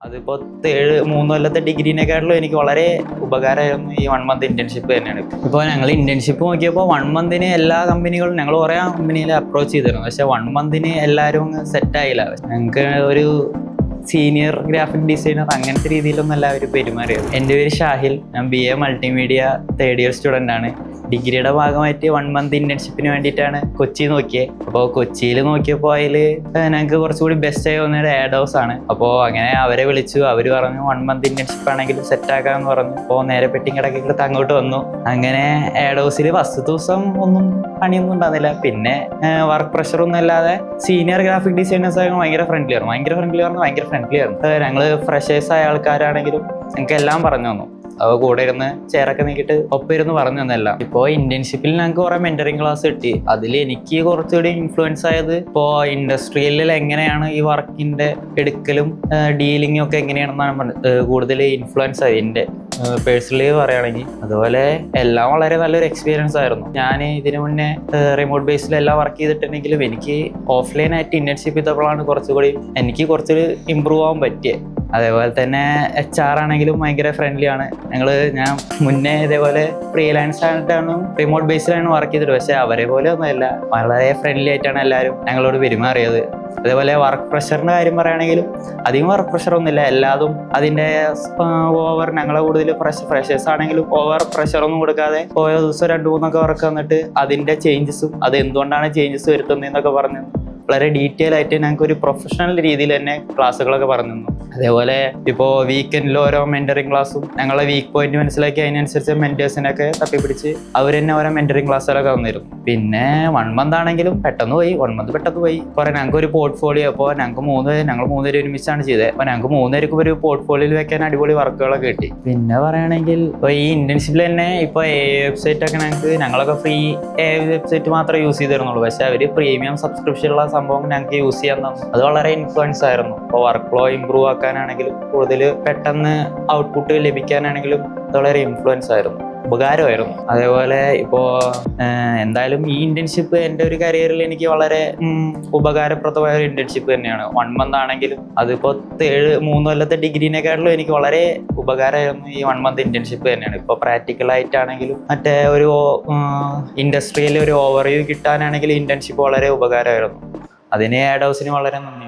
അതിപ്പോൾ 3 കൊല്ലത്തെ ഡിഗ്രീനെക്കാട്ടിലും എനിക്ക് വളരെ ഉപകാരമായിരുന്നു ഈ 1 മന്ത് ഇന്റേൺഷിപ്പ് തന്നെയാണ്. ഇപ്പോൾ ഞങ്ങൾ ഇന്റേൺഷിപ്പ് നോക്കിയപ്പോൾ 1 മന്തിന് എല്ലാ കമ്പനികളും ഞങ്ങൾ കുറേ കമ്പനിയിൽ അപ്രോച്ച് ചെയ്തിരുന്നു. പക്ഷേ 1 മന്തിന് എല്ലാവരും അങ്ങ് സെറ്റായില്ല. ഞങ്ങൾക്ക് ഒരു സീനിയർ ഗ്രാഫിക് ഡിസൈനർ അങ്ങനത്തെ രീതിയിലൊന്നും എല്ലാവരും പെരുമാറിയത്. എൻ്റെ പേര് ഷാഹിൽ, ഞാൻ BA multimedia 3rd year student ആണ്. ഡിഗ്രിയുടെ ഭാഗമായിട്ട് 1 മന്ത് ഇന്റേൺഷിപ്പിന് വേണ്ടിയിട്ടാണ് കൊച്ചി നോക്കിയത്. അപ്പോൾ കൊച്ചിയിൽ നോക്കിയപ്പോൾ അതിൽ ഞങ്ങൾക്ക് കുറച്ചുകൂടി ബെസ്റ്റ് ആയി വന്നത് ആഡ് ഹൗസ് ആണ്. അപ്പോൾ അങ്ങനെ അവരെ വിളിച്ചു. അവർ പറഞ്ഞു 1 മന്ത് ഇന്റേൺഷിപ്പ് ആണെങ്കിലും സെറ്റാക്കാമെന്ന് പറഞ്ഞു. അപ്പോൾ നേരെ പെട്ടിങ്ങടക്കി എടുത്ത് അങ്ങോട്ട് വന്നു. അങ്ങനെ ആഡ് ഹൗസിൽ ഫസ്റ്റ് ദിവസം ഒന്നും പണിയൊന്നും ഉണ്ടാകുന്നില്ല. പിന്നെ വർക്ക് പ്രഷറൊന്നും ഇല്ലാതെ സീനിയർ ഗ്രാഫിക് ഡിസൈനേഴ്സ് ആയിരുന്നു. ഭയങ്കര ഫ്രണ്ട്ലി ആയിരുന്നു. ഞങ്ങൾ ഫ്രഷേഴ്സ് ആയ ആൾക്കാരാണെങ്കിലും ഞങ്ങൾക്ക് എല്ലാം പറഞ്ഞു തന്നു. അപ്പോൾ കൂടെ ഇരുന്ന് ചെയറൊക്കെ നീക്കിയിട്ട് ഒപ്പം ഇരുന്ന് പറഞ്ഞു തന്നല്ല. ഇപ്പോൾ ഇന്റേൺഷിപ്പിൽ ഞങ്ങൾക്ക് കുറെ മെന്ററിങ് ക്ലാസ് കിട്ടി. അതിൽ എനിക്ക് കുറച്ചുകൂടി ഇൻഫ്ലുവൻസ് ആയത് ഇപ്പോൾ ഇൻഡസ്ട്രിയലിൽ എങ്ങനെയാണ് ഈ വർക്കിന്റെ എടുക്കലും ഡീലിങ്ങും ഒക്കെ എങ്ങനെയാണെന്നാണ് കൂടുതൽ ഇൻഫ്ലുവൻസ് ആയി എൻ്റെ പേഴ്സണലി പറയുകയാണെങ്കിൽ. അതുപോലെ എല്ലാം വളരെ നല്ലൊരു എക്സ്പീരിയൻസ് ആയിരുന്നു. ഞാൻ ഇതിനു മുന്നേ റിമോട്ട് ബേസിൽ എല്ലാം വർക്ക് ചെയ്തിട്ടുണ്ടെങ്കിലും എനിക്ക് ഓഫ്ലൈനായിട്ട് ഇന്റേൺഷിപ്പ് ചെയ്തപ്പോഴാണ് കുറച്ചുകൂടി എനിക്ക് കുറച്ചുകൂടി ഇമ്പ്രൂവ് ആവാൻ പറ്റിയത്. അതേപോലെ തന്നെ HR ആണെങ്കിലും ഭയങ്കര ഫ്രണ്ട്ലി ആണ്. ഞാൻ മുന്നേ ഇതേപോലെ ഫ്രീലാൻസ് ആയിട്ടാണ് റിമോട്ട് ബേസിലാണ് വർക്ക് ചെയ്തിട്ട്. പക്ഷെ അവരെ പോലെ ഒന്നുമല്ല, വളരെ ഫ്രണ്ട്ലി ആയിട്ടാണ് എല്ലാവരും ഞങ്ങളോട് പെരുമാറിയത്. അതേപോലെ വർക്ക് പ്രഷറിന്റെ കാര്യം പറയുകയാണെങ്കിലും അധികം വർക്ക് പ്രഷർ ഒന്നുമില്ല. എല്ലാതും അതിൻ്റെ ഓവർ ഞങ്ങളെ കൂടുതൽ ഫ്രഷേഴ്സ് ആണെങ്കിലും ഓവർ പ്രഷറൊന്നും കൊടുക്കാതെ ഓരോ ദിവസം 2-3 വർക്ക് വന്നിട്ട് അതിൻ്റെ ചേഞ്ചസും അത് എന്തുകൊണ്ടാണ് ചേഞ്ചസ് വരുത്തുന്നതെന്നൊക്കെ പറഞ്ഞു വളരെ ഡീറ്റെയിൽ ആയിട്ട് ഞങ്ങൾക്ക് ഒരു പ്രൊഫഷണൽ രീതിയിൽ തന്നെ ക്ലാസ്സുകളൊക്കെ പറഞ്ഞു തന്നു. അതേപോലെ ഇപ്പോൾ വീക്കെൻഡിൽ ഓരോ മെന്ററിങ് ക്ലാസ്സും ഞങ്ങളെ വീക്ക് പോയിന്റ് മനസ്സിലാക്കി അതിനനുസരിച്ച് മെന്റേഴ്സിനൊക്കെ തപ്പിപ്പിടിച്ച് അവർ തന്നെ ഓരോ മെന്ററിങ് ക്ലാസ്സുകളൊക്കെ തന്നിരുന്നു. പിന്നെ 1 മന്ത് ആണെങ്കിലും പെട്ടെന്ന് പോയി. 1 മന്ത് പെട്ടെന്ന് പോയി. കുറെ ഞങ്ങൾക്ക് ഒരു പോർട്ട്ഫോളിയോ, അപ്പോൾ ഞങ്ങൾ 3 പേര് ഒരുമിച്ചാണ് ചെയ്തത്. അപ്പോൾ ഞങ്ങൾക്ക് 3 പേർക്കും ഒരു പോർട്ട്ഫോളിയോയിൽ വെക്കാൻ അടിപൊളി വർക്കുകളൊക്കെ കിട്ടി. പിന്നെ പറയുകയാണെങ്കിൽ ഇപ്പോൾ ഈ ഇന്റേൺഷിപ്പിൽ തന്നെ ഇപ്പോൾ വെബ്സൈറ്റ് ഒക്കെ ഞങ്ങളൊക്കെ ഫ്രീ വെബ്സൈറ്റ് മാത്രമേ യൂസ് ചെയ്തിരുന്നുള്ളൂ. പക്ഷെ അവർ പ്രീമിയം സബ്സ്ക്രിപ്ഷനുള്ള സംഭവം ഞങ്ങൾക്ക് യൂസ് ചെയ്യാൻ തന്നു. അത് വളരെ ഇൻഫ്ലുവൻസ് ആയിരുന്നു. ഇപ്പോൾ വർക്ക് ഫ്ലോ ഇമ്പ്രൂവ് ആക്കാനാണെങ്കിലും കൂടുതൽ പെട്ടെന്ന് ഔട്ട്പുട്ട് ലഭിക്കാനാണെങ്കിലും അത് വളരെ ഇൻഫ്ലുവൻസ് ആയിരുന്നു, ഉപകാരമായിരുന്നു. അതേപോലെ ഇപ്പോൾ എന്തായാലും ഈ ഇന്റേൺഷിപ്പ് എൻ്റെ ഒരു കരിയറിൽ എനിക്ക് വളരെ ഉപകാരപ്രദമായ ഒരു ഇന്റേൺഷിപ്പ് തന്നെയാണ്. 1 മന്ത് ആണെങ്കിലും അതിപ്പോൾ 3 കൊല്ലത്തെ ഡിഗ്രീനെക്കാട്ടിലും എനിക്ക് വളരെ ഉപകാരമായിരുന്നു ഈ 1 മന്ത് ഇന്റേൺഷിപ്പ് തന്നെയാണ്. ഇപ്പോൾ പ്രാക്ടിക്കലായിട്ടാണെങ്കിലും മറ്റേ ഒരു ഇൻഡസ്ട്രിയിൽ ഒരു ഓവർവ്യൂ കിട്ടാനാണെങ്കിലും ഇന്റേൺഷിപ്പ് വളരെ ഉപകാരമായിരുന്നു. അതിന് ആഡ് ഹൗസിന് വളരെ നന്ദി.